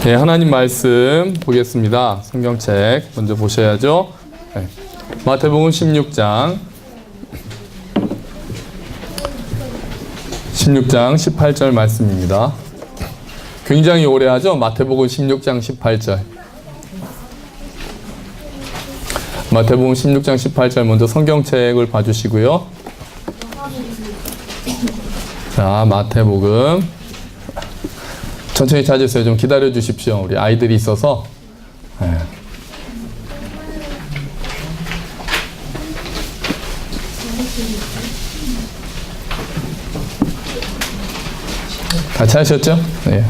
네, 하나님 말씀 보겠습니다. 성경책 먼저 보셔야죠. 네. 마태복음 16장 18절 말씀입니다. 굉장히 오래 하죠. 마태복음 16장 18절. 마태복음 16장 18절 먼저 성경책을 봐주시고요. 자, 마태복음 천천히 찾으세요. 좀 기다려 주십시오. 우리 아이들이 있어서. 네. 다 찾으셨죠? 네.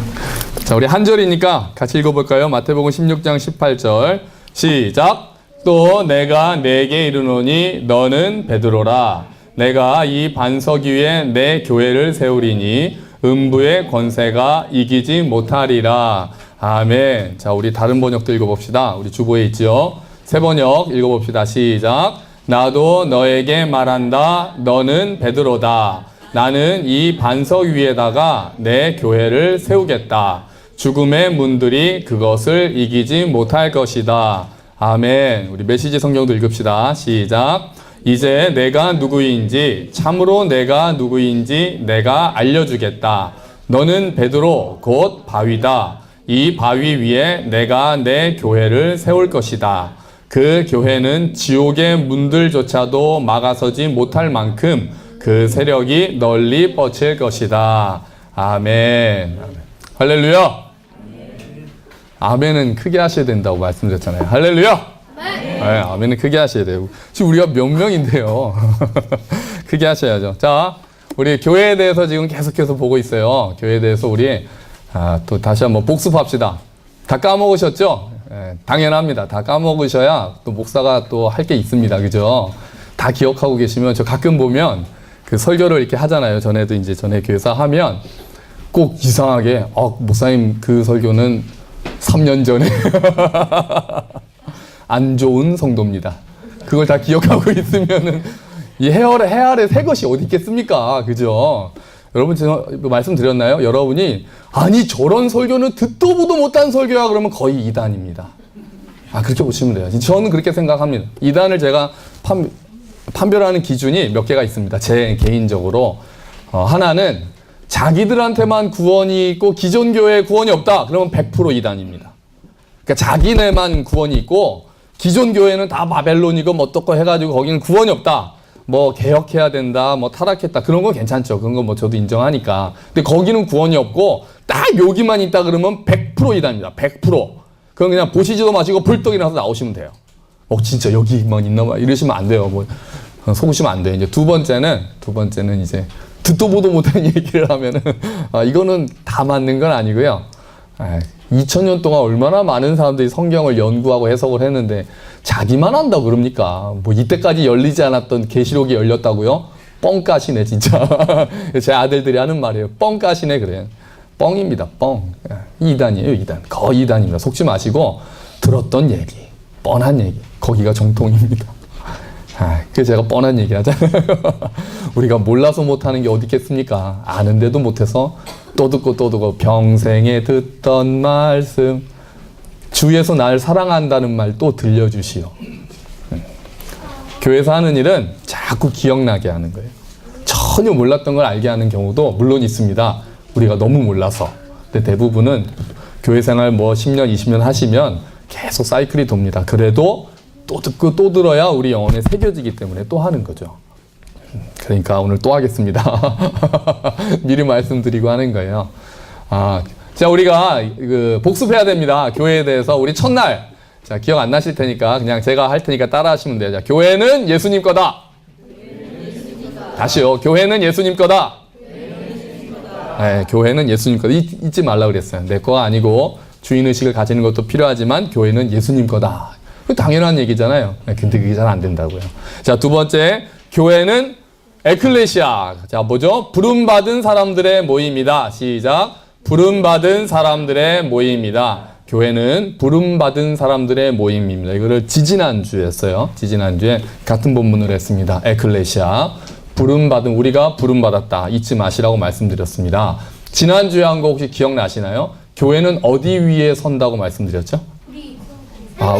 자, 우리 한 절이니까 같이 읽어볼까요? 마태복음 16장 18절 시작. 또 내가 네게 이르노니 너는 베드로라. 내가 이 반석 위에 내 교회를 세우리니 음부의 권세가 이기지 못하리라. 아멘. 자, 우리 다른 번역도 읽어봅시다. 우리 주보에 있죠. 새 번역 읽어봅시다. 시작. 나도 너에게 말한다. 너는 베드로다. 나는 이 반석 위에다가 내 교회를 세우겠다. 죽음의 문들이 그것을 이기지 못할 것이다. 아멘. 우리 메시지 성경도 읽읍시다. 시작. 이제 내가 누구인지, 참으로 내가 누구인지 내가 알려주겠다. 너는 베드로 곧 바위다. 이 바위 위에 내가 내 교회를 세울 것이다. 그 교회는 지옥의 문들조차도 막아서지 못할 만큼 그 세력이 널리 뻗칠 것이다. 아멘. 할렐루야. 아멘은 크게 하셔야 된다고 말씀드렸잖아요. 할렐루야. 네, 아멘은 크게 하셔야 돼요. 지금 우리가 몇 명인데요. 크게 하셔야죠. 자, 우리 교회에 대해서 지금 계속해서 보고 있어요. 교회에 대해서 우리 또 다시 한번 복습합시다. 다 까먹으셨죠? 당연합니다. 다 까먹으셔야 또 목사가 또 할 게 있습니다. 그죠? 다 기억하고 계시면 저 가끔 보면 그 설교를 이렇게 하잖아요. 전에도 이제 전에 교회사 하면 꼭 이상하게 목사님 그 설교는 3년 전에 안 좋은 성도입니다. 그걸 다 기억하고 있으면은 이 해아래 새 것이 어디 있겠습니까? 그죠? 여러분 제가 말씀드렸나요? 여러분이 아니 저런 설교는 듣도 보도 못한 설교야 그러면 거의 이단입니다. 그렇게 보시면 돼요. 저는 그렇게 생각합니다. 이단을 제가 판별하는 기준이 몇 개가 있습니다. 제 개인적으로 하나는 자기들한테만 구원이 있고 기존 교회에 구원이 없다. 그러면 100% 이단입니다. 그러니까 자기네만 구원이 있고 기존 교회는 다 바벨론이고 뭐 어떻고 해가지고 거기는 구원이 없다. 뭐 개혁해야 된다. 뭐 타락했다. 그런 건 괜찮죠. 그런 건 뭐 저도 인정하니까. 근데 거기는 구원이 없고 딱 여기만 있다 그러면 100% 이단입니다. 100%. 그건 그냥 보시지도 마시고 불떡 일어나서 나오시면 돼요. 진짜 여기만 있나 봐. 이러시면 안 돼요. 뭐 속으시면 안 돼요. 이제 두 번째는 이제 듣도 보도 못한 얘기를 하면은 이거는 다 맞는 건 아니고요. 2000년 동안 얼마나 많은 사람들이 성경을 연구하고 해석을 했는데 자기만 한다고 그럽니까? 뭐 이때까지 열리지 않았던 계시록이 열렸다고요? 뻥까시네 진짜. 제 아들들이 하는 말이에요. 뻥까시네 그래. 뻥입니다. 뻥. 이단이에요. 이단. 거의 이단입니다. 속지 마시고 들었던 얘기, 뻔한 얘기. 거기가 정통입니다. 그래서 제가 뻔한 얘기 하잖아요. 우리가 몰라서 못하는 게 어디 있겠습니까? 아는데도 못해서 또 듣고 평생에 듣던 말씀 주에서 날 사랑한다는 말 또 들려주시오. 교회에서 하는 일은 자꾸 기억나게 하는 거예요. 전혀 몰랐던 걸 알게 하는 경우도 물론 있습니다. 우리가 너무 몰라서. 근데 대부분은 교회 생활 뭐 10년, 20년 하시면 계속 사이클이 돕니다. 그래도 또 듣고 또 들어야 우리 영혼에 새겨지기 때문에 또 하는 거죠. 그러니까 오늘 또 하겠습니다. 미리 말씀드리고 하는 거예요. 자, 우리가 복습해야 됩니다. 교회에 대해서 우리 첫날. 자, 기억 안 나실 테니까 그냥 제가 할 테니까 따라 하시면 돼요. 자, 교회는 예수님 거다. 다시요. 교회는 예수님 거다. 네, 교회는 예수님 거다. 잊지 말라 그랬어요. 내 거가 아니고 주인의식을 가지는 것도 필요하지만 교회는 예수님 거다. 당연한 얘기잖아요. 근데 그게 잘 안 된다고요. 자, 두 번째, 교회는 에클레시아. 자, 뭐죠? 부름받은 사람들의 모임이다. 시작. 부름받은 사람들의 모임이다. 교회는 부름받은 사람들의 모임입니다. 이거를 지지난주에 지지난주에 같은 본문을 했습니다. 에클레시아. 우리가 부름받았다. 잊지 마시라고 말씀드렸습니다. 지난주에 한 거 혹시 기억나시나요? 교회는 어디 위에 선다고 말씀드렸죠?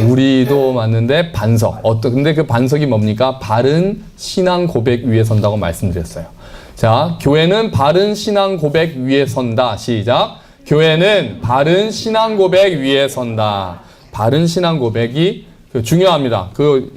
우리도 맞는데 반석. 근데 그 반석이 뭡니까? 바른 신앙 고백 위에 선다고 말씀드렸어요. 자, 교회는 바른 신앙 고백 위에 선다. 시작. 교회는 바른 신앙 고백 위에 선다. 바른 신앙 고백이 중요합니다.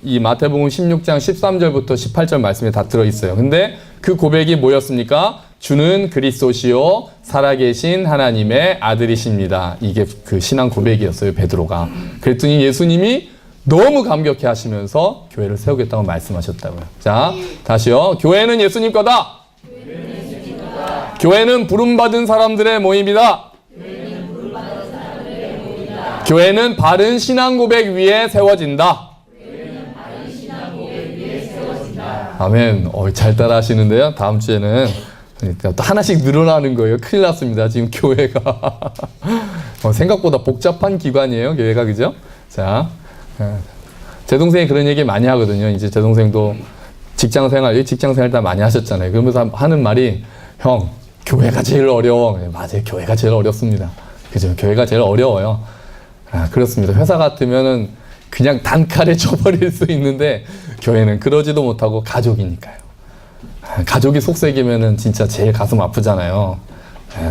이 마태복음 16장 13절부터 18절 말씀에 다 들어있어요. 근데 그 고백이 뭐였습니까? 주는 그리스도시요 살아계신 하나님의 아들이십니다. 이게 그 신앙 고백이었어요, 베드로가. 그랬더니 예수님이 너무 감격해 하시면서 교회를 세우겠다고 말씀하셨다고요. 자, 다시요. 교회는 예수님 거다. 교회는 부름받은 사람들의 모임이다. 교회는 바른 신앙 고백 위에 세워진다. 아멘. 잘 따라 하시는데요. 다음 주에는 또 하나씩 늘어나는 거예요. 큰일 났습니다. 지금 교회가. 생각보다 복잡한 기관이에요. 교회가. 그죠? 자, 제 동생이 그런 얘기 많이 하거든요. 이제 제 동생도 직장 생활 다 많이 하셨잖아요. 그러면서 하는 말이, 형, 교회가 제일 어려워. 맞아요. 교회가 제일 어렵습니다. 그죠? 교회가 제일 어려워요. 그렇습니다. 회사 같으면은 그냥 단칼에 쳐버릴 수 있는데, 교회는 그러지도 못하고 가족이니까요. 가족이 속색이면은 진짜 제일 가슴 아프잖아요.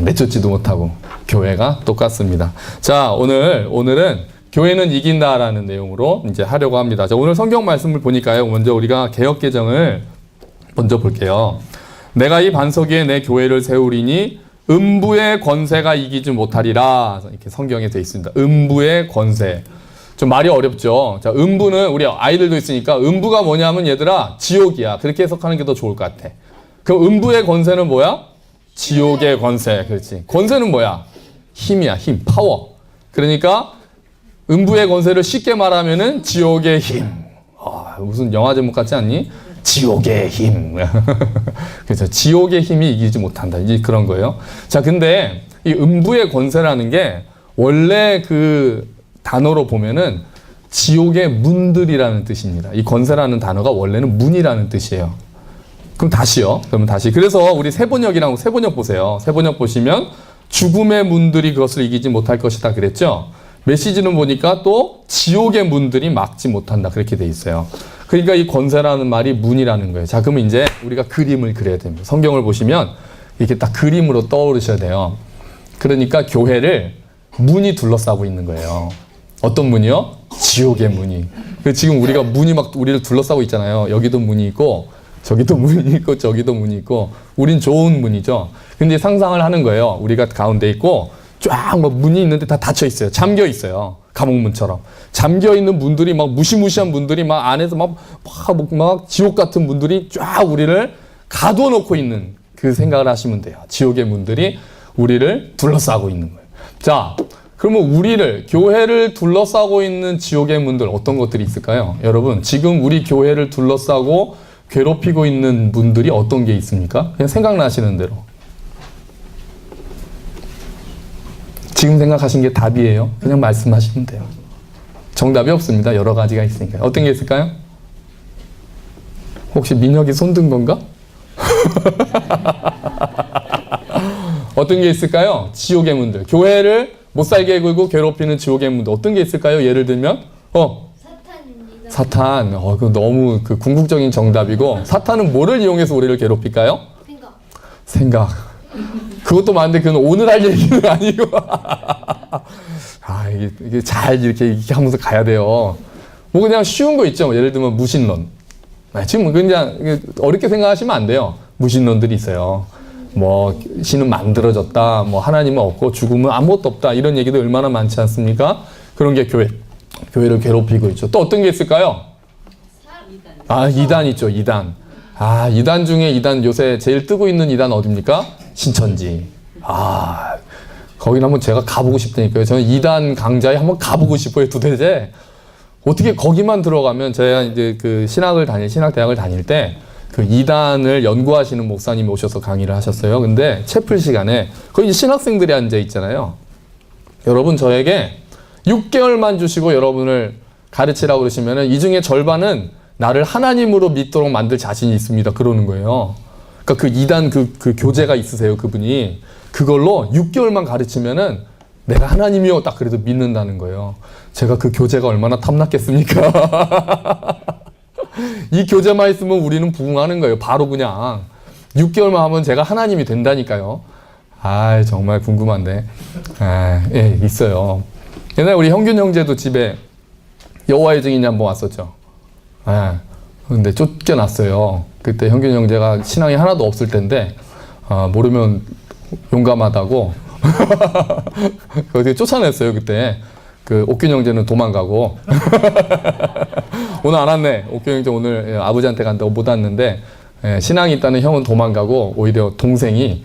내쫓지도 못하고. 교회가 똑같습니다. 자, 오늘은 교회는 이긴다라는 내용으로 이제 하려고 합니다. 자, 오늘 성경 말씀을 보니까요. 먼저 우리가 개역개정을 먼저 볼게요. 내가 이 반석 위에 내 교회를 세우리니 음부의 권세가 이기지 못하리라. 이렇게 성경에 되어 있습니다. 음부의 권세. 좀 말이 어렵죠. 자, 음부는 우리 아이들도 있으니까 음부가 뭐냐면 얘들아 지옥이야. 그렇게 해석하는 게 더 좋을 것 같아. 그럼 음부의 권세는 뭐야? 지옥의 권세. 그렇지. 권세는 뭐야? 힘이야. 힘, 파워. 그러니까 음부의 권세를 쉽게 말하면은 지옥의 힘. 무슨 영화 제목 같지 않니? 지옥의 힘. 그래서 지옥의 힘이 이기지 못한다. 이게 그런 거예요. 자, 근데 이 음부의 권세라는 게 원래 그 단어로 보면은 지옥의 문들이라는 뜻입니다. 이 권세라는 단어가 원래는 문이라는 뜻이에요. 그럼 다시요. 그러면 다시. 그래서 우리 세번역이랑 세번역 보세요. 세번역 보시면 죽음의 문들이 그것을 이기지 못할 것이다 그랬죠. 메시지는 보니까 또 지옥의 문들이 막지 못한다 그렇게 돼 있어요. 그러니까 이 권세라는 말이 문이라는 거예요. 자, 그러면 이제 우리가 그림을 그려야 됩니다. 성경을 보시면 이렇게 딱 그림으로 떠오르셔야 돼요. 그러니까 교회를 문이 둘러싸고 있는 거예요. 어떤 문이요? 지옥의 문이. 지금 우리가 문이 막 우리를 둘러싸고 있잖아요. 여기도 문이 있고 저기도 문이 있고 저기도 문이 있고 우린 좋은 문이죠. 근데 상상을 하는 거예요. 우리가 가운데 있고 쫙 막 문이 있는데 다 닫혀 있어요. 잠겨 있어요. 감옥문처럼. 잠겨 있는 문들이 막 무시무시한 문들이 막 안에서 막 지옥 같은 문들이 쫙 우리를 가둬놓고 있는 그 생각을 하시면 돼요. 지옥의 문들이 우리를 둘러싸고 있는 거예요. 자, 그러면 교회를 둘러싸고 있는 지옥의 문들 어떤 것들이 있을까요? 여러분, 지금 우리 교회를 둘러싸고 괴롭히고 있는 문들이 어떤 게 있습니까? 그냥 생각나시는 대로. 지금 생각하신 게 답이에요. 그냥 말씀하시면 돼요. 정답이 없습니다. 여러 가지가 있으니까. 어떤 게 있을까요? 혹시 민혁이 손든 건가? 어떤 게 있을까요? 지옥의 문들. 교회를 못 살게 굴고 괴롭히는 지옥의 문들. 어떤 게 있을까요? 예를 들면? 사탄입니다. 사탄. 그거 너무 궁극적인 정답이고. 사탄은 뭐를 이용해서 우리를 괴롭힐까요? 생각. 그것도 맞는데 그건 오늘 할 얘기는 아니고. 이게 잘 이렇게 하면서 가야 돼요. 뭐 그냥 쉬운 거 있죠. 예를 들면 무신론. 지금 그냥 어렵게 생각하시면 안 돼요. 무신론들이 있어요. 뭐 신은 만들어졌다. 뭐 하나님은 없고 죽음은 아무것도 없다. 이런 얘기도 얼마나 많지 않습니까? 그런 게 교회를 괴롭히고 있죠. 또 어떤 게 있을까요? 이단 있죠. 이단. 이단 중에 이단 요새 제일 뜨고 있는 이단 어디입니까? 신천지. 거기는 한번 제가 가보고 싶다니까요. 저는 이단 강좌에 한번 가보고 싶어요. 도대체 어떻게 거기만 들어가면 제가 이제 그 신학대학을 다닐 때 그 이단을 연구하시는 목사님이 오셔서 강의를 하셨어요. 근데 채플 시간에 거기 신학생들이 앉아 있잖아요. 여러분 저에게 6개월만 주시고 여러분을 가르치라고 그러시면은 이 중에 절반은 나를 하나님으로 믿도록 만들 자신이 있습니다. 그러는 거예요. 그러니까 그 이단 그 교재가 있으세요. 그분이. 그걸로 6개월만 가르치면은 내가 하나님이요 딱 그래도 믿는다는 거예요. 제가 그 교재가 얼마나 탐났겠습니까? 이 교재만 있으면 우리는 부흥하는 거예요. 바로 그냥 6개월만 하면 제가 하나님이 된다니까요. 아, 정말 궁금한데. 아, 예, 있어요. 옛날에 우리 형균 형제도 집에 여호와의 증인이 한번 왔었죠. 아, 근데 쫓겨났어요. 그때 형균 형제가 신앙이 하나도 없을 텐데 모르면 용감하다고 어디 쫓아냈어요. 그때 그 옥균 형제는 도망가고 오늘 안 왔네. 옥균 형제 오늘 아버지한테 간다고 못 왔는데 신앙이 있다는 형은 도망가고 오히려 동생이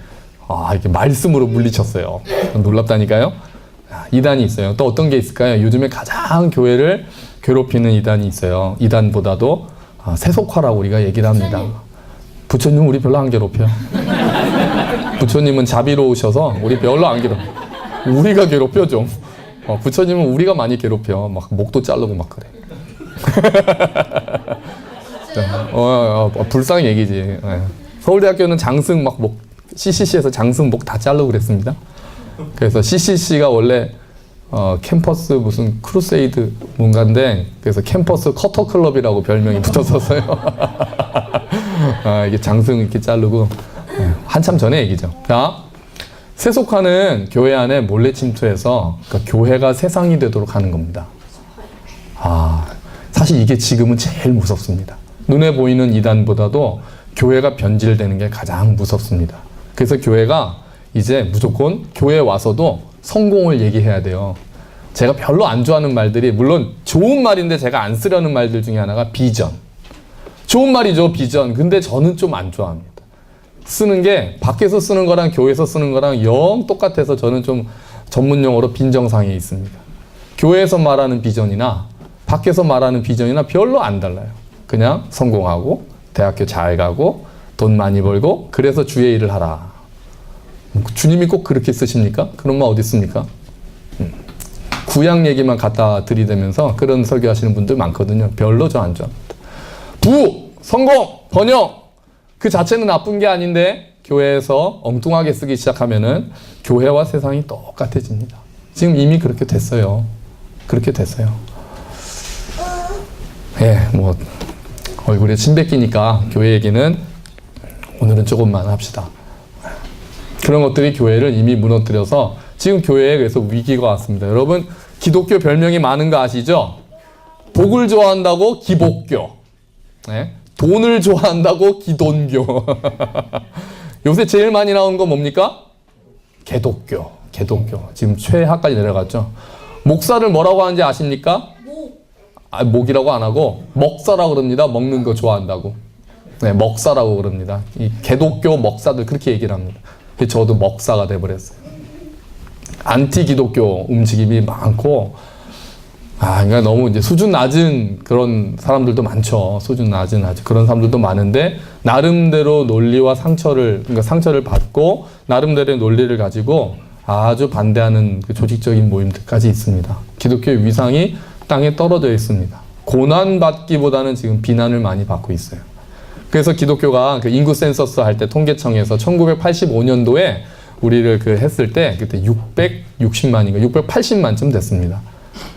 이렇게 말씀으로 물리쳤어요. 놀랍다니까요. 이단이 있어요. 또 어떤 게 있을까요? 요즘에 가장 교회를 괴롭히는 이단이 있어요. 이단보다도 세속화라고 우리가 얘기를 합니다. 부처님 우리 별로 안 괴롭혀. 부처님은 자비로우셔서 우리 별로 안 괴롭혀. 우리가 괴롭혀 좀. 부처님은 우리가 많이 괴롭혀. 막 목도 자르고 막 그래. 불쌍한 얘기지. 서울대학교는 장승 막 목, CCC에서 장승 목 다 자르고 그랬습니다. 그래서 CCC가 원래 캠퍼스 무슨 크루세이드 뭔가인데 그래서 캠퍼스 커터 클럽이라고 별명이 붙었었어요. 이게 장승 이렇게 자르고 한참 전에 얘기죠. 자, 세속화는 교회 안에 몰래 침투해서 그러니까 교회가 세상이 되도록 하는 겁니다. 사실 이게 지금은 제일 무섭습니다. 눈에 보이는 이단보다도 교회가 변질되는 게 가장 무섭습니다. 그래서 교회가 이제 무조건 교회에 와서도 성공을 얘기해야 돼요. 제가 별로 안 좋아하는 말들이 물론 좋은 말인데 제가 안 쓰려는 말들 중에 하나가 비전. 좋은 말이죠, 비전. 근데 저는 좀 안 좋아합니다. 쓰는 게 밖에서 쓰는 거랑 교회에서 쓰는 거랑 영 똑같아서 저는 좀 전문 용어로 빈정상에 있습니다. 교회에서 말하는 비전이나 밖에서 말하는 비전이나 별로 안 달라요. 그냥 성공하고 대학교 잘 가고 돈 많이 벌고 그래서 주의 일을 하라. 주님이 꼭 그렇게 쓰십니까? 그런 말 어디 있습니까? 구약 얘기만 갖다 들이대면서 그런 설교하시는 분들 많거든요. 별로 저 안 좋아합니다. 성공, 번영 그 자체는 나쁜 게 아닌데 교회에서 엉뚱하게 쓰기 시작하면은 교회와 세상이 똑같아집니다. 지금 이미 그렇게 됐어요. 그렇게 됐어요. 뭐 얼굴에 침 뱉기니까 교회 얘기는 오늘은 조금만 합시다. 그런 것들이 교회를 이미 무너뜨려서 지금 교회에 그래서 위기가 왔습니다. 여러분 기독교 별명이 많은 거 아시죠? 복을 좋아한다고 기복교, 돈을 좋아한다고 기돈교. 요새 제일 많이 나오는 건 뭡니까? 개독교. 지금 최하까지 내려갔죠. 목사를 뭐라고 하는지 아십니까? 목이라고 안 하고 먹사라고 그럽니다. 먹는 거 좋아한다고. 먹사라고 그럽니다. 이 개독교 먹사들 그렇게 얘기를 합니다. 저도 먹사가 돼버렸어요. 안티 기독교 움직임이 많고, 그러니까 너무 이제 수준 낮은 그런 사람들도 많죠. 수준 낮은 그런 사람들도 많은데, 나름대로 논리와 그러니까 상처를 받고, 나름대로의 논리를 가지고 아주 반대하는 그 조직적인 모임들까지 있습니다. 기독교의 위상이 땅에 떨어져 있습니다. 고난받기보다는 지금 비난을 많이 받고 있어요. 그래서 기독교가 그 인구 센서스 할 때 통계청에서 1985년도에 우리를 했을 때 그때 660만인가 680만쯤 됐습니다.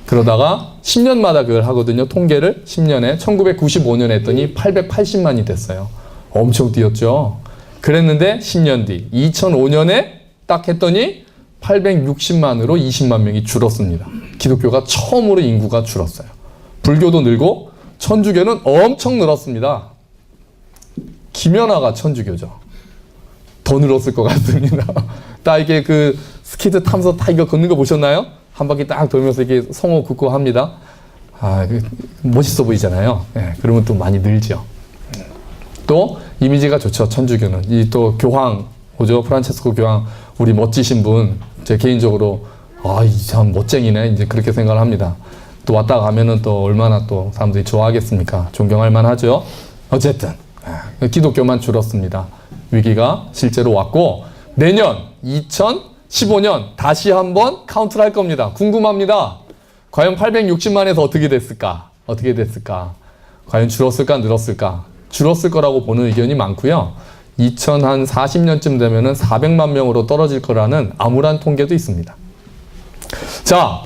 그러다가 10년마다 그걸 하거든요. 통계를 10년에 1995년에 했더니 880만이 됐어요. 엄청 뛰었죠. 그랬는데 10년 뒤 2005년에 딱 했더니 860만으로 20만 명이 줄었습니다. 기독교가 처음으로 인구가 줄었어요. 불교도 늘고 천주교는 엄청 늘었습니다. 김연아가 천주교죠. 더 늘었을 것 같습니다. 딱 이게 그 스키트 타면서 다 이거 걷는 거 보셨나요? 한 바퀴 딱 돌면서 이렇게 성호 긋고 합니다. 멋있어 보이잖아요. 그러면 또 많이 늘죠. 또 이미지가 좋죠. 천주교는 이 또 교황 오죠. 프란체스코 교황 우리 멋지신 분. 제 개인적으로 이 참 멋쟁이네 이제 그렇게 생각을 합니다. 또 왔다 가면은 또 얼마나 또 사람들이 좋아하겠습니까? 존경할 만하죠. 어쨌든 기독교만 줄었습니다. 위기가 실제로 왔고 내년 2015년 다시 한번 카운트를 할 겁니다. 궁금합니다. 과연 860만에서 어떻게 됐을까? 과연 줄었을까? 늘었을까? 줄었을 거라고 보는 의견이 많고요. 2040년쯤 되면은 400만 명으로 떨어질 거라는 암울한 통계도 있습니다. 자,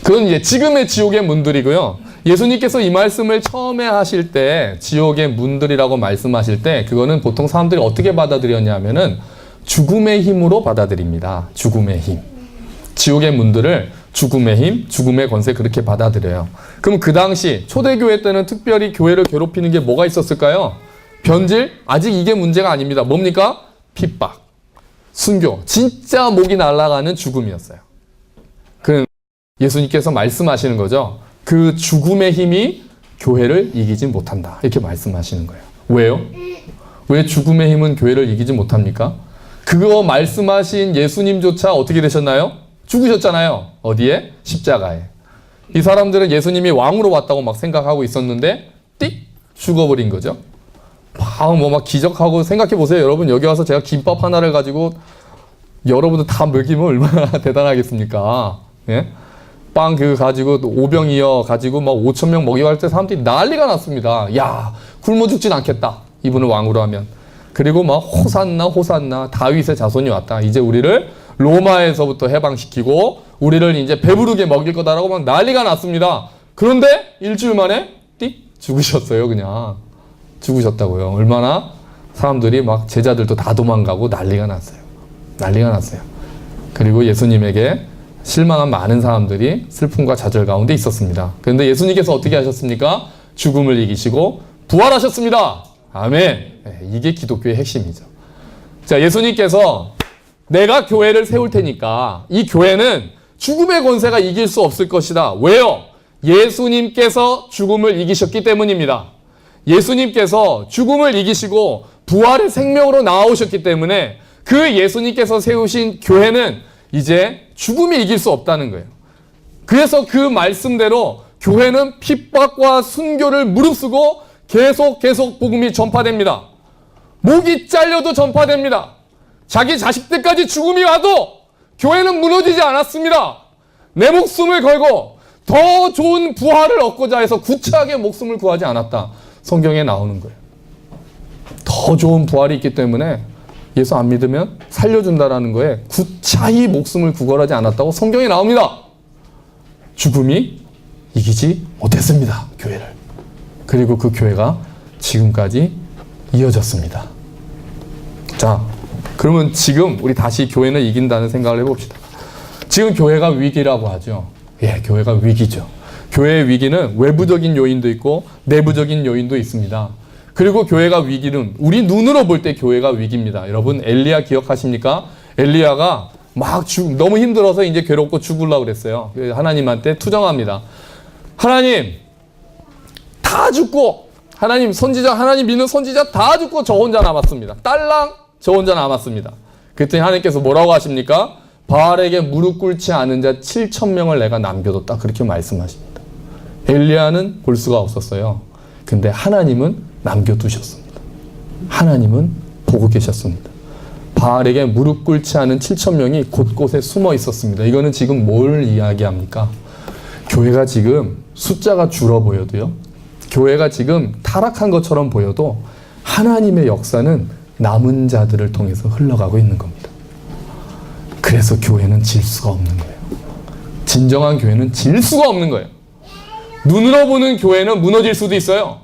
그건 이제 지금의 지옥의 문들이고요. 예수님께서 이 말씀을 처음에 하실 때 지옥의 문들이라고 말씀하실 때 그거는 보통 사람들이 어떻게 받아들였냐면은 죽음의 힘으로 받아들입니다. 죽음의 힘. 지옥의 문들을 죽음의 힘, 죽음의 권세 그렇게 받아들여요. 그럼 그 당시 초대교회 때는 특별히 교회를 괴롭히는 게 뭐가 있었을까요? 변질? 아직 이게 문제가 아닙니다. 뭡니까? 핍박, 순교. 진짜 목이 날아가는 죽음이었어요. 그 예수님께서 말씀하시는 거죠. 그 죽음의 힘이 교회를 이기지 못한다. 이렇게 말씀하시는 거예요. 왜요? 왜 죽음의 힘은 교회를 이기지 못합니까? 그거 말씀하신 예수님조차 어떻게 되셨나요? 죽으셨잖아요. 어디에? 십자가에. 이 사람들은 예수님이 왕으로 왔다고 막 생각하고 있었는데 띡! 죽어버린 거죠. 막 기적하고 생각해 보세요. 여러분 여기 와서 제가 김밥 하나를 가지고 여러분들 다 먹이면 얼마나 대단하겠습니까? 예? 빵 그거 가지고 오병이어 가지고 막 5,000명 먹이고 할 때 사람들이 난리가 났습니다. 야, 굶어 죽진 않겠다. 이분을 왕으로 하면. 그리고 막 호산나 호산나 다윗의 자손이 왔다. 이제 우리를 로마에서부터 해방시키고 우리를 이제 배부르게 먹일 거다라고 막 난리가 났습니다. 그런데 일주일 만에 띡 죽으셨어요. 그냥 죽으셨다고요. 얼마나 사람들이 막 제자들도 다 도망가고 난리가 났어요. 난리가 났어요. 그리고 예수님에게 실망한 많은 사람들이 슬픔과 좌절 가운데 있었습니다. 그런데 예수님께서 어떻게 하셨습니까? 죽음을 이기시고 부활하셨습니다. 아멘. 이게 기독교의 핵심이죠. 자, 예수님께서 내가 교회를 세울 테니까 이 교회는 죽음의 권세가 이길 수 없을 것이다. 왜요? 예수님께서 죽음을 이기셨기 때문입니다. 예수님께서 죽음을 이기시고 부활의 생명으로 나오셨기 때문에 그 예수님께서 세우신 교회는 이제 죽음이 이길 수 없다는 거예요. 그래서 그 말씀대로 교회는 핍박과 순교를 무릅쓰고 계속 복음이 전파됩니다. 목이 잘려도 전파됩니다. 자기 자식들까지 죽음이 와도 교회는 무너지지 않았습니다. 내 목숨을 걸고 더 좋은 부활을 얻고자 해서 구차하게 목숨을 구하지 않았다. 성경에 나오는 거예요. 더 좋은 부활이 있기 때문에 예수 안 믿으면 살려준다라는 거에 구차히 목숨을 구걸하지 않았다고 성경에 나옵니다. 죽음이 이기지 못했습니다. 교회를. 그리고 그 교회가 지금까지 이어졌습니다. 자, 그러면 지금 우리 다시 교회는 이긴다는 생각을 해봅시다. 지금 교회가 위기라고 하죠. 예, 교회가 위기죠. 교회의 위기는 외부적인 요인도 있고 내부적인 요인도 있습니다. 그리고 교회가 위기는 우리 눈으로 볼 때 교회가 위기입니다. 여러분 엘리야 기억하십니까? 엘리야가 막 너무 힘들어서 이제 괴롭고 죽으려고 그랬어요. 하나님한테 투정합니다. 하나님 다 죽고 하나님 믿는 선지자 다 죽고 저 혼자 남았습니다. 딸랑 저 혼자 남았습니다. 그랬더니 하나님께서 뭐라고 하십니까? 바알에게 무릎 꿇지 않은 자 7,000명을 내가 남겨뒀다. 그렇게 말씀하십니다. 엘리야는 볼 수가 없었어요. 근데 하나님은 남겨두셨습니다. 하나님은 보고 계셨습니다. 바알에게 무릎 꿇지 않은 7,000명이 곳곳에 숨어 있었습니다. 이거는 지금 뭘 이야기합니까? 교회가 지금 숫자가 줄어 보여도요. 교회가 지금 타락한 것처럼 보여도 하나님의 역사는 남은 자들을 통해서 흘러가고 있는 겁니다. 그래서 교회는 질 수가 없는 거예요. 진정한 교회는 질 수가 없는 거예요. 눈으로 보는 교회는 무너질 수도 있어요.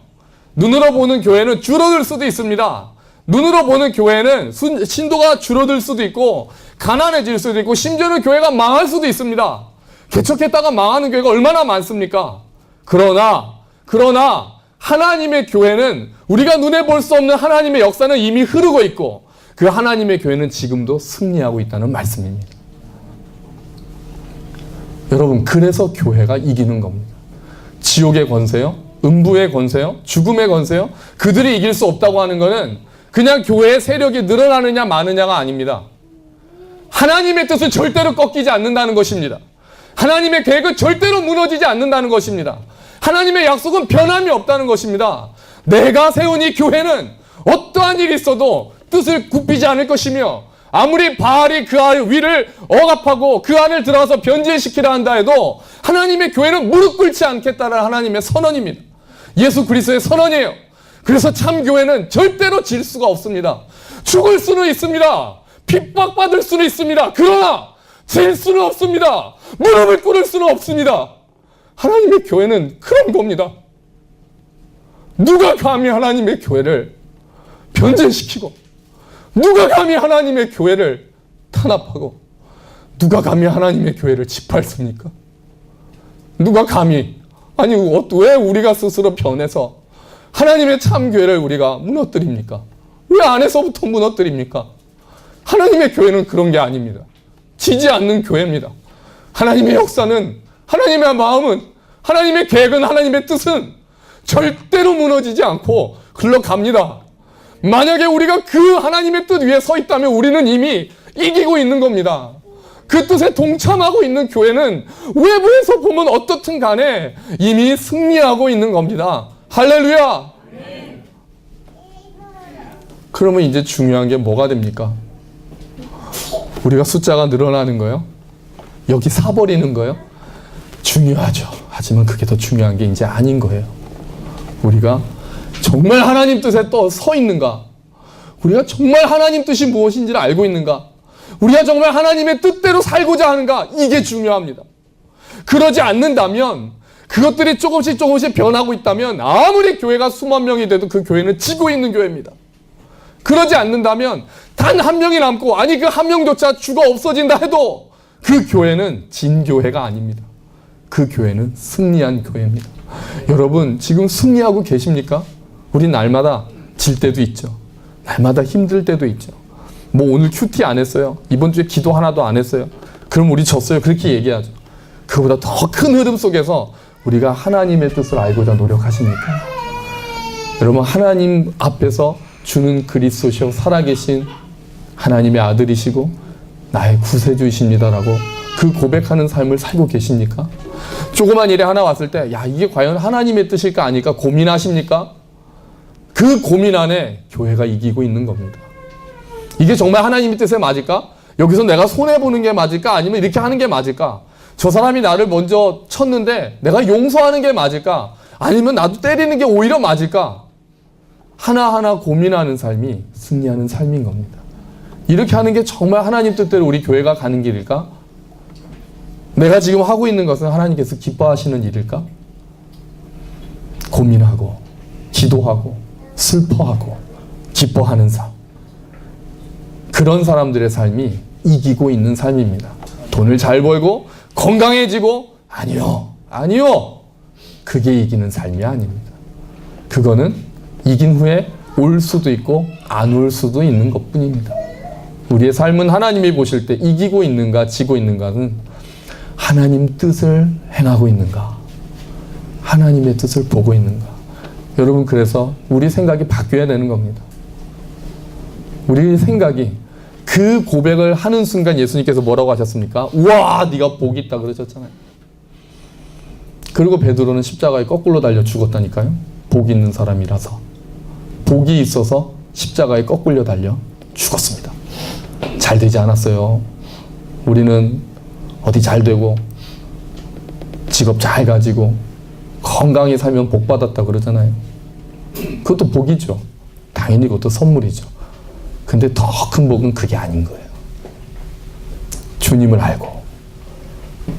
눈으로 보는 교회는 줄어들 수도 있습니다. 눈으로 보는 교회는 신도가 줄어들 수도 있고 가난해질 수도 있고 심지어는 교회가 망할 수도 있습니다. 개척했다가 망하는 교회가 얼마나 많습니까? 그러나 하나님의 교회는 우리가 눈에 볼 수 없는 하나님의 역사는 이미 흐르고 있고 그 하나님의 교회는 지금도 승리하고 있다는 말씀입니다. 여러분, 그래서 교회가 이기는 겁니다. 지옥의 권세요? 음부의 권세요? 죽음의 권세요? 그들이 이길 수 없다고 하는 것은 그냥 교회의 세력이 늘어나느냐 마느냐가 아닙니다. 하나님의 뜻은 절대로 꺾이지 않는다는 것입니다. 하나님의 계획은 절대로 무너지지 않는다는 것입니다. 하나님의 약속은 변함이 없다는 것입니다. 내가 세운 이 교회는 어떠한 일이 있어도 뜻을 굽히지 않을 것이며 아무리 바알이 그 위를 억압하고 그 안을 들어가서 변질시키려 한다 해도 하나님의 교회는 무릎 꿇지 않겠다는 하나님의 선언입니다. 예수 그리스도의 선언이에요. 그래서 참 교회는 절대로 질 수가 없습니다. 죽을 수는 있습니다. 핍박받을 수는 있습니다. 그러나 질 수는 없습니다. 무릎을 꿇을 수는 없습니다. 하나님의 교회는 그런 겁니다. 누가 감히 하나님의 교회를 변절시키고, 누가 감히 하나님의 교회를 탄압하고, 누가 감히 하나님의 교회를 짓밟습니까? 누가 감히? 아니, 왜 우리가 스스로 변해서 하나님의 참 교회를 우리가 무너뜨립니까? 왜 안에서부터 무너뜨립니까? 하나님의 교회는 그런 게 아닙니다. 지지 않는 교회입니다. 하나님의 역사는, 하나님의 마음은, 하나님의 계획은, 하나님의 뜻은 절대로 무너지지 않고 흘러갑니다. 만약에 우리가 그 하나님의 뜻 위에 서 있다면 우리는 이미 이기고 있는 겁니다. 그 뜻에 동참하고 있는 교회는 외부에서 보면 어떻든 간에 이미 승리하고 있는 겁니다. 할렐루야! 그러면 이제 중요한 게 뭐가 됩니까? 우리가 숫자가 늘어나는 거요? 여기 사버리는 거요? 중요하죠. 하지만 그게 더 중요한 게 이제 아닌 거예요. 우리가 정말 하나님 뜻에 또 서 있는가? 우리가 정말 하나님 뜻이 무엇인지를 알고 있는가? 우리가 정말 하나님의 뜻대로 살고자 하는가? 이게 중요합니다. 그러지 않는다면, 그것들이 조금씩 변하고 있다면 아무리 교회가 수만 명이 돼도 그 교회는 지고 있는 교회입니다. 그러지 않는다면 단 한 명이 남고, 아니 그 한 명조차 죽어 없어진다 해도 그 교회는 진 교회가 아닙니다. 그 교회는 승리한 교회입니다. 여러분 지금 승리하고 계십니까? 우린 날마다 질 때도 있죠. 날마다 힘들 때도 있죠. 뭐 오늘 큐티 안 했어요. 이번 주에 기도 하나도 안 했어요. 그럼 우리 졌어요. 그렇게 얘기하죠. 그보다 더 큰 흐름 속에서 우리가 하나님의 뜻을 알고자 노력하십니까? 여러분 하나님 앞에서 주는 그리스도시요 살아계신 하나님의 아들이시고 나의 구세주이십니다라고 그 고백하는 삶을 살고 계십니까? 조그만 일에 하나 왔을 때 야 이게 과연 하나님의 뜻일까 아닐까 고민하십니까? 그 고민 안에 교회가 이기고 있는 겁니다. 이게 정말 하나님의 뜻에 맞을까? 여기서 내가 손해보는 게 맞을까? 아니면 이렇게 하는 게 맞을까? 저 사람이 나를 먼저 쳤는데 내가 용서하는 게 맞을까? 아니면 나도 때리는 게 오히려 맞을까? 하나하나 고민하는 삶이 승리하는 삶인 겁니다. 이렇게 하는 게 정말 하나님 뜻대로 우리 교회가 가는 길일까? 내가 지금 하고 있는 것은 하나님께서 기뻐하시는 일일까? 고민하고 기도하고 슬퍼하고 기뻐하는 삶, 그런 사람들의 삶이 이기고 있는 삶입니다. 돈을 잘 벌고 건강해지고 아니요 그게 이기는 삶이 아닙니다. 그거는 이긴 후에 올 수도 있고 안 올 수도 있는 것뿐입니다. 우리의 삶은 하나님이 보실 때 이기고 있는가 지고 있는가는 하나님 뜻을 행하고 있는가, 하나님의 뜻을 보고 있는가. 여러분 그래서 우리 생각이 바뀌어야 되는 겁니다. 우리 생각이 그 고백을 하는 순간 예수님께서 뭐라고 하셨습니까? 우와 네가 복이 있다 그러셨잖아요. 그리고 베드로는 십자가에 거꾸로 달려 죽었다니까요. 복이 있는 사람이라서, 복이 있어서 십자가에 거꾸로 달려 죽었습니다. 잘 되지 않았어요. 우리는 어디 잘 되고 직업 잘 가지고 건강히 살면 복 받았다 그러잖아요. 그것도 복이죠. 당연히 그것도 선물이죠. 근데 더 큰 복은 그게 아닌 거예요. 주님을 알고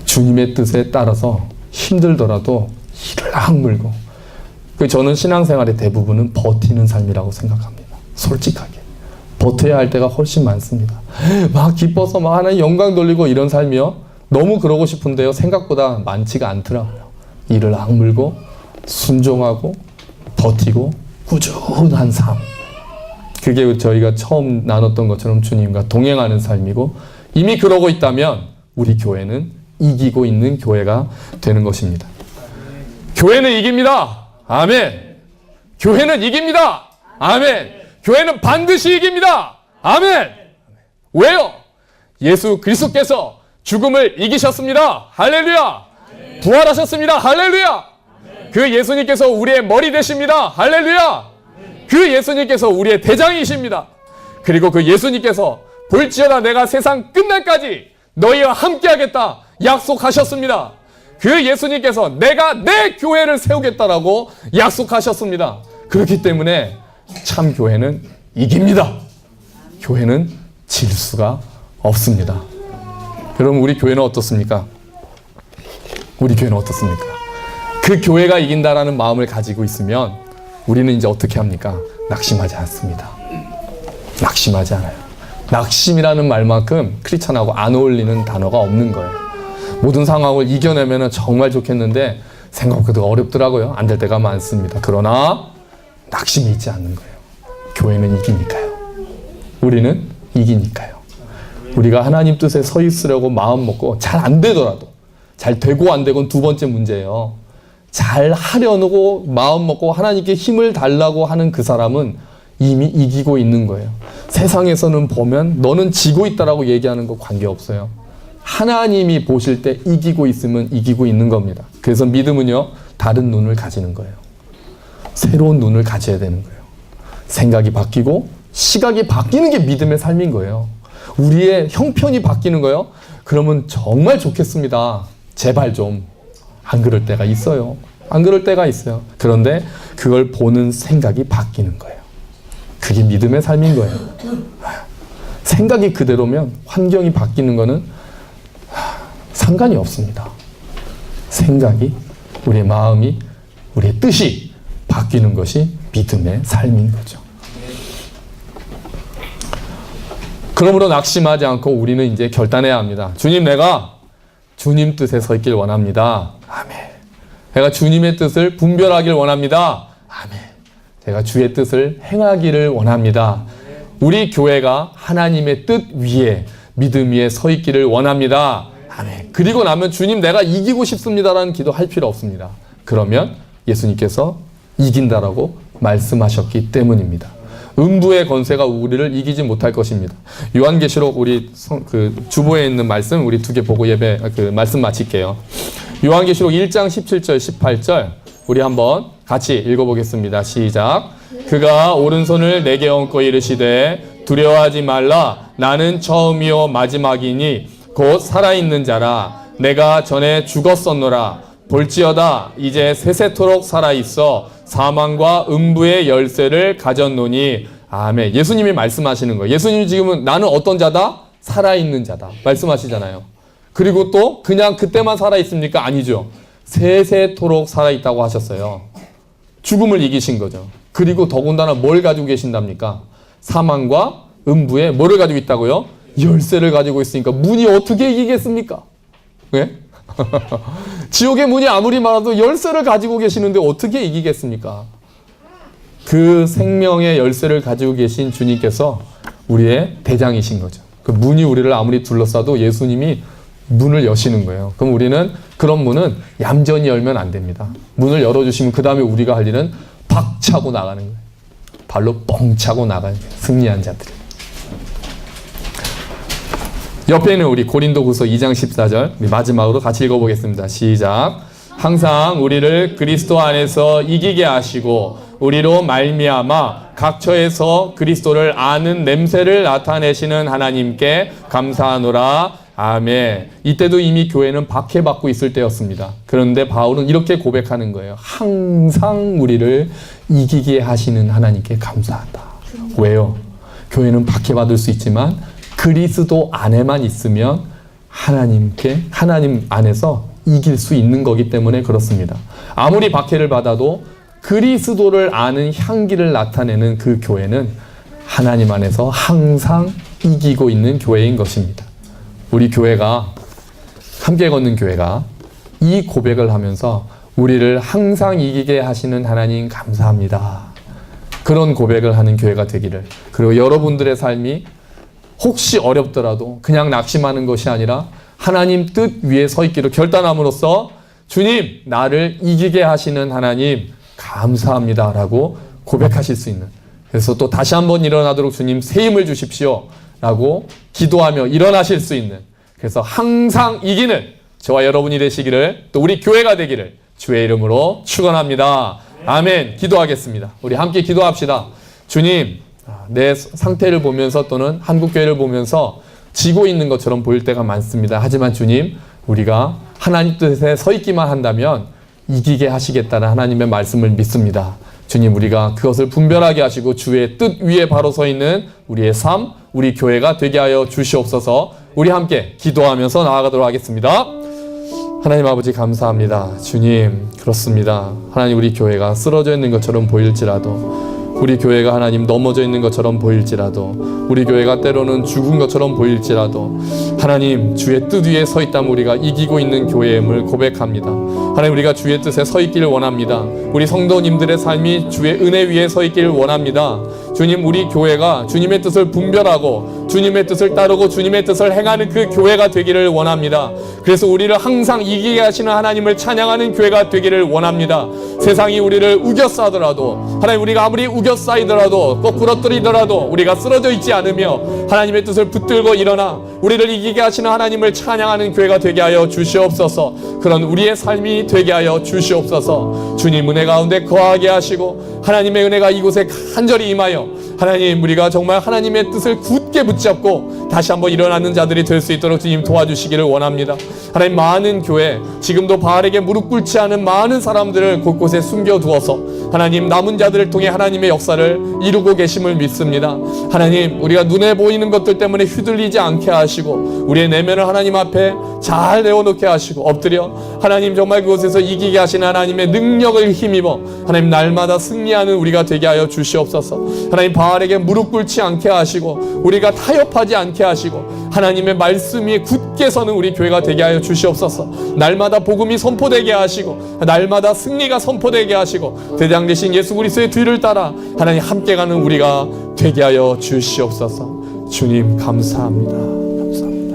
주님의 뜻에 따라서 힘들더라도 이를 악물고, 저는 신앙생활의 대부분은 버티는 삶이라고 생각합니다. 솔직하게 버텨야 할 때가 훨씬 많습니다. 막 기뻐서 막 하나님 영광 돌리고 이런 삶이요, 너무 그러고 싶은데요 생각보다 많지가 않더라고요. 이를 악물고 순종하고 버티고 꾸준한 삶, 그게 저희가 처음 나눴던 것처럼 주님과 동행하는 삶이고, 이미 그러고 있다면 우리 교회는 이기고 있는 교회가 되는 것입니다. 교회는 이깁니다. 아멘. 교회는 이깁니다. 아멘. 교회는 반드시 이깁니다. 아멘. 왜요? 예수 그리스도께서 죽음을 이기셨습니다. 할렐루야. 부활하셨습니다. 할렐루야. 그 예수님께서 우리의 머리 되십니다. 할렐루야. 그 예수님께서 우리의 대장이십니다. 그리고 그 예수님께서 볼지어다 내가 세상 끝날까지 너희와 함께하겠다 약속하셨습니다. 그 예수님께서 내가 내 교회를 세우겠다라고 약속하셨습니다. 그렇기 때문에 참 교회는 이깁니다. 교회는 질 수가 없습니다. 여러분, 우리 교회는 어떻습니까? 우리 교회는 어떻습니까? 그 교회가 이긴다라는 마음을 가지고 있으면 우리는 이제 어떻게 합니까? 낙심하지 않습니다. 낙심하지 않아요. 낙심이라는 말만큼 크리스찬하고 안 어울리는 단어가 없는 거예요. 모든 상황을 이겨내면 정말 좋겠는데 생각보다 어렵더라고요. 안 될 때가 많습니다. 그러나 낙심이 있지 않는 거예요. 교회는 이기니까요. 우리는 이기니까요. 우리가 하나님 뜻에 서 있으려고 마음 먹고 잘 안 되더라도, 잘 되고 안 되고는 두 번째 문제예요. 잘 하려고 마음 먹고 하나님께 힘을 달라고 하는 그 사람은 이미 이기고 있는 거예요. 세상에서는 보면 너는 지고 있다라고 얘기하는 거 관계없어요. 하나님이 보실 때 이기고 있으면 이기고 있는 겁니다. 그래서 믿음은요, 다른 눈을 가지는 거예요. 새로운 눈을 가져야 되는 거예요. 생각이 바뀌고 시각이 바뀌는 게 믿음의 삶인 거예요. 우리의 형편이 바뀌는 거예요. 그러면 정말 좋겠습니다. 제발 좀. 안 그럴 때가 있어요. 안 그럴 때가 있어요. 그런데 그걸 보는 생각이 바뀌는 거예요. 그게 믿음의 삶인 거예요. 생각이 그대로면 환경이 바뀌는 거는 상관이 없습니다. 생각이, 우리의 마음이, 우리의 뜻이 바뀌는 것이 믿음의 삶인 거죠. 그러므로 낙심하지 않고 우리는 이제 결단해야 합니다. 주님, 내가 주님 뜻에 서 있길 원합니다. 아멘. 내가 주님의 뜻을 분별하길 원합니다. 아멘. 제가 주의 뜻을 행하기를 원합니다. 우리 교회가 하나님의 뜻 위에, 믿음 위에 서 있기를 원합니다. 아멘. 그리고 나면 주님, 내가 이기고 싶습니다라는 기도 할 필요 없습니다. 그러면 예수님께서 이긴다라고 말씀하셨기 때문입니다. 음부의 권세가 우리를 이기지 못할 것입니다. 요한계시록 우리 주보에 있는 말씀 우리 두 개 보고 말씀 마칠게요. 요한계시록 1장 17절 18절 우리 한번 같이 읽어보겠습니다. 시작. 그가 오른손을 내게 얹고 이르시되 두려워하지 말라. 나는 처음이요 마지막이니 곧 살아있는 자라. 내가 전에 죽었었노라. 볼지어다 이제 세세토록 살아있어 사망과 음부의 열쇠를 가졌노니. 아멘. 예수님이 말씀하시는 거예요. 예수님이 지금은 나는 어떤 자다? 살아있는 자다 말씀하시잖아요. 그리고 또 그냥 그때만 살아있습니까? 아니죠. 세세토록 살아있다고 하셨어요. 죽음을 이기신 거죠. 그리고 더군다나 뭘 가지고 계신답니까? 사망과 음부에 뭐를 가지고 있다고요? 열쇠를 가지고 있으니까 문이 어떻게 이기겠습니까? 네? 지옥의 문이 아무리 많아도 열쇠를 가지고 계시는데 어떻게 이기겠습니까? 그 생명의 열쇠를 가지고 계신 주님께서 우리의 대장이신 거죠. 그 문이 우리를 아무리 둘러싸도 예수님이 문을 여시는 거예요. 그럼 우리는 그런 문은 얌전히 열면 안 됩니다. 문을 열어주시면 그 다음에 우리가 할 일은 박 차고 나가는 거예요. 발로 뻥 차고 나가는 거예요. 승리한 자들이. 옆에 있는 우리 고린도후서 2장 14절 우리 마지막으로 같이 읽어보겠습니다. 시작. 항상 우리를 그리스도 안에서 이기게 하시고 우리로 말미암아 각 처에서 그리스도를 아는 냄새를 나타내시는 하나님께 감사하노라. 아멘. 이때도 이미 교회는 박해받고 있을 때였습니다. 그런데 바울은 이렇게 고백하는 거예요. 항상 우리를 이기게 하시는 하나님께 감사하다. 왜요? 교회는 박해받을 수 있지만 그리스도 안에만 있으면 하나님 안에서 이길 수 있는 거기 때문에 그렇습니다. 아무리 박해를 받아도 그리스도를 아는 향기를 나타내는 그 교회는 하나님 안에서 항상 이기고 있는 교회인 것입니다. 우리 교회가, 함께 걷는 교회가 이 고백을 하면서 우리를 항상 이기게 하시는 하나님 감사합니다. 그런 고백을 하는 교회가 되기를, 그리고 여러분들의 삶이 혹시 어렵더라도 그냥 낙심하는 것이 아니라 하나님 뜻 위에 서 있기를 결단함으로써 주님, 나를 이기게 하시는 하나님 감사합니다 라고 고백하실 수 있는, 그래서 또 다시 한번 일어나도록 주님 새 힘을 주십시오 라고 기도하며 일어나실 수 있는, 그래서 항상 이기는 저와 여러분이 되시기를, 또 우리 교회가 되기를 주의 이름으로 축원합니다. 아멘. 기도하겠습니다. 우리 함께 기도합시다. 주님, 내 상태를 보면서 또는 한국교회를 보면서 지고 있는 것처럼 보일 때가 많습니다. 하지만 주님, 우리가 하나님 뜻에 서 있기만 한다면 이기게 하시겠다는 하나님의 말씀을 믿습니다. 주님, 우리가 그것을 분별하게 하시고 주의 뜻 위에 바로 서 있는 우리의 삶, 우리 교회가 되게 하여 주시옵소서. 우리 함께 기도하면서 나아가도록 하겠습니다. 하나님 아버지 감사합니다. 주님, 그렇습니다. 하나님, 우리 교회가 쓰러져 있는 것처럼 보일지라도, 우리 교회가 하나님 넘어져 있는 것처럼 보일지라도, 우리 교회가 때로는 죽은 것처럼 보일지라도, 하나님 주의 뜻 위에 서 있다면 우리가 이기고 있는 교회임을 고백합니다. 하나님, 우리가 주의 뜻에 서 있기를 원합니다. 우리 성도님들의 삶이 주의 은혜 위에 서 있기를 원합니다. 주님, 우리 교회가 주님의 뜻을 분별하고 주님의 뜻을 따르고 주님의 뜻을 행하는 그 교회가 되기를 원합니다. 그래서 우리를 항상 이기게 하시는 하나님을 찬양하는 교회가 되기를 원합니다. 세상이 우리를 우겨싸더라도, 하나님, 우리가 아무리 우겨싸이더라도, 꼭 부러뜨리더라도 우리가 쓰러져 있지 않으며 하나님의 뜻을 붙들고 일어나 우리를 이기게 하시는 하나님을 찬양하는 교회가 되게 하여 주시옵소서. 그런 우리의 삶이 되게 하여 주시옵소서. 주님 은혜 가운데 거하게 하시고 하나님의 은혜가 이곳에 간절히 임하여 하나님, 우리가 정말 하나님의 뜻을 굳게 붙잡고 다시 한번 일어나는 자들이 될 수 있도록 주님 도와주시기를 원합니다. 하나님, 많은 교회, 지금도 바알에게 무릎 꿇지 않은 많은 사람들을 곳곳에 숨겨두어서 하나님, 남은 자들을 통해 하나님의 역사를 이루고 계심을 믿습니다. 하나님, 우리가 눈에 보이는 것들 때문에 휘둘리지 않게 하시고 우리의 내면을 하나님 앞에 잘 내어놓게 하시고 엎드려 하나님, 정말 그곳에서 이기게 하시는 하나님의 능력을 힘입어 하나님, 날마다 승리하는 우리가 되게 하여 주시옵소서. 하나님, 바알에게 무릎 꿇지 않게 하시고 우리가 타협하지 않게 하시고 하나님의 말씀 위에 굳게 서는 우리 교회가 되게 하여 주시옵소서. 날마다 복음이 선포되게 하시고 날마다 승리가 선포되게 하시고 대장 되신 예수 그리스도의 뒤를 따라 하나님 함께 가는 우리가 되게 하여 주시옵소서. 주님 감사합니다. 감사합니다.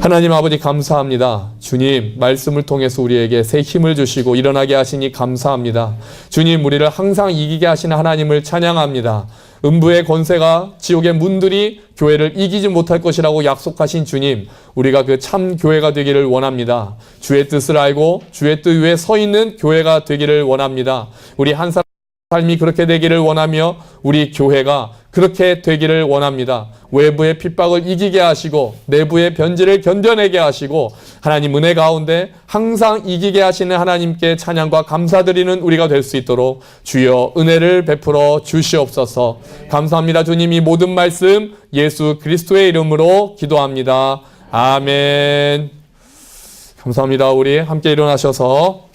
하나님 아버지 감사합니다. 주님, 말씀을 통해서 우리에게 새 힘을 주시고 일어나게 하시니 감사합니다. 주님, 우리를 항상 이기게 하시는 하나님을 찬양합니다. 음부의 권세가, 지옥의 문들이 교회를 이기지 못할 것이라고 약속하신 주님, 우리가 그 참 교회가 되기를 원합니다. 주의 뜻을 알고 주의 뜻 위에 서 있는 교회가 되기를 원합니다. 우리 한 사람 삶이 그렇게 되기를 원하며 우리 교회가 그렇게 되기를 원합니다. 외부의 핍박을 이기게 하시고 내부의 변질을 견뎌내게 하시고 하나님 은혜 가운데 항상 이기게 하시는 하나님께 찬양과 감사드리는 우리가 될 수 있도록 주여 은혜를 베풀어 주시옵소서. 감사합니다. 주님, 이 모든 말씀 예수 그리스도의 이름으로 기도합니다. 아멘. 감사합니다. 우리 함께 일어나셔서